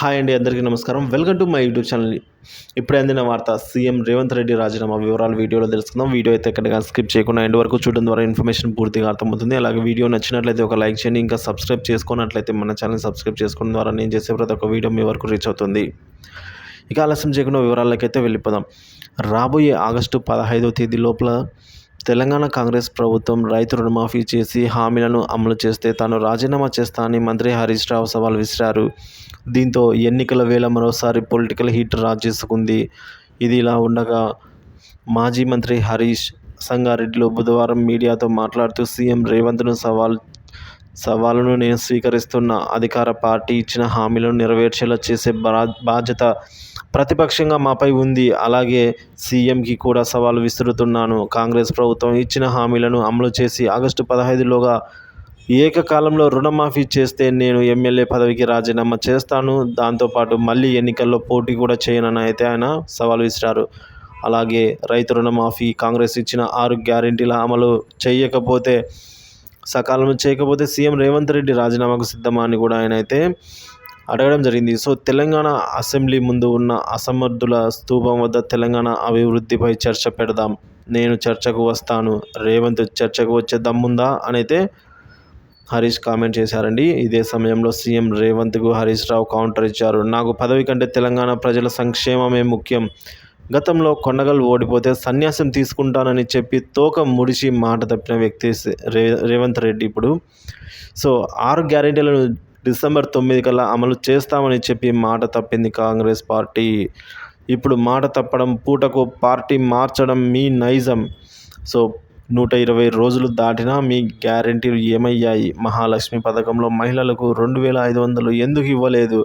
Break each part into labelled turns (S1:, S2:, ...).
S1: Hi అండి, అందరికీ నమస్కారం. Welcome to my YouTube channel. ఇప్పుడే అందిన వార్త, సీఎం రేవంత్ రెడ్డి రాజీనామా వివరాలు వీడియోలో తెలుసుకుందాం. వీడియో అయితే ఎక్కడిగా స్కిప్ చేయకుండా ఎండ్ వరకు చూడడం ద్వారా ఇన్ఫర్మేషన్ పూర్తిగా అర్థమవుతుంది. అలాగే వీడియో నచ్చినట్లయితే ఒక లైక్ చేయండి. ఇంకా సబ్స్క్రైబ్ చేసుకున్నట్లయితే మన ఛానల్ సబ్స్క్రైబ్ చేసుకోవడం ద్వారా నేను చేసే ప్రతి ఒక్క వీడియో మీ వరకు రీచ్ అవుతుంది. ఇక ఆలస్యం చేయకుండా వివరాలకైతే వెళ్ళిపోదాం. రాబోయే ఆగస్టు 15వ తేదీ లోపల తెలంగాణ కాంగ్రెస్ ప్రభుత్వం రైతు రుణమాఫీ చేసి హామీలను అమలు చేస్తే తాను రాజీనామా చేస్తా అని మంత్రి హరీష్ రావు సవాల్ విసిరారు. దీంతో ఎన్నికల వేళ మరోసారి పొలిటికల్ హీట్ రాజేసుకుంది. ఇది ఇలా ఉండగా మాజీ మంత్రి హరీష్ సంగారెడ్డిలో బుధవారం మీడియాతో మాట్లాడుతూ సీఎం రేవంత్ను సవాలును నేను స్వీకరిస్తున్న అధికార పార్టీ ఇచ్చిన హామీలను నెరవేర్చేలా చేసే బాధ్యత ప్రతిపక్షంగా మాపై ఉంది. అలాగే సీఎంకి కూడా సవాలు విసురుతున్నాను. కాంగ్రెస్ ప్రభుత్వం ఇచ్చిన హామీలను అమలు చేసి ఆగస్టు 15లోగా ఏకకాలంలో రుణమాఫీ చేస్తే నేను ఎమ్మెల్యే పదవికి రాజీనామా చేస్తాను. దాంతోపాటు మళ్ళీ ఎన్నికల్లో పోటీ కూడా చేయనని అయితే ఆయన సవాల్ విసిరారు. అలాగే రైతు రుణమాఫీ, కాంగ్రెస్ ఇచ్చిన 6 గ్యారెంటీల అమలు సకాలంలో చేయకపోతే సీఎం రేవంత్ రెడ్డి రాజీనామాకు సిద్ధమా అని కూడా ఆయన అయితే అడగడం జరిగింది. సో తెలంగాణ అసెంబ్లీ ముందు ఉన్న అసమర్థుల స్తూపం వద్ద తెలంగాణ అభివృద్ధిపై చర్చ పెడదాం. నేను చర్చకు వస్తాను. రేవంత్ చర్చకు వచ్చే దమ్ముందా అనైతే హరీష్ కామెంట్ చేశారండి. ఇదే సమయంలో సీఎం రేవంత్కు హరీష్ రావు కౌంటర్ ఇచ్చారు. నాకు పదవి కంటే తెలంగాణ ప్రజల సంక్షేమమే ముఖ్యం. గతంలో కొండగల్ ఓడిపోతే సన్యాసం తీసుకుంటానని చెప్పి తోక ముడిచి మాట తప్పిన వ్యక్తి రేవంత్ రెడ్డి ఇప్పుడు 6 గ్యారెంటీలను డిసెంబర్ 9 కల్లా అమలు చేస్తామని చెప్పి మాట తప్పింది కాంగ్రెస్ పార్టీ. ఇప్పుడు మాట తప్పడం, పూటకు పార్టీ మార్చడం మీ నైజం. 120 రోజులు దాటినా మీ గ్యారెంటీలు ఏమయ్యాయి? మహాలక్ష్మి పథకంలో మహిళలకు 2,500 ఎందుకు ఇవ్వలేదు?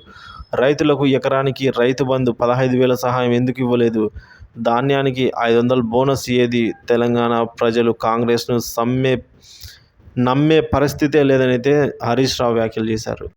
S1: రైతులకు ఎకరానికి రైతు బంధు 15,000 సహాయం ఎందుకు ఇవ్వలేదు? ధాన్యానికి 500 బోనస్ ఏది? తెలంగాణ ప్రజలు కాంగ్రెస్ను నమ్మే పరిస్థితే లేదని అయితే హరీష్ రావు వ్యాఖ్యలు చేశారు.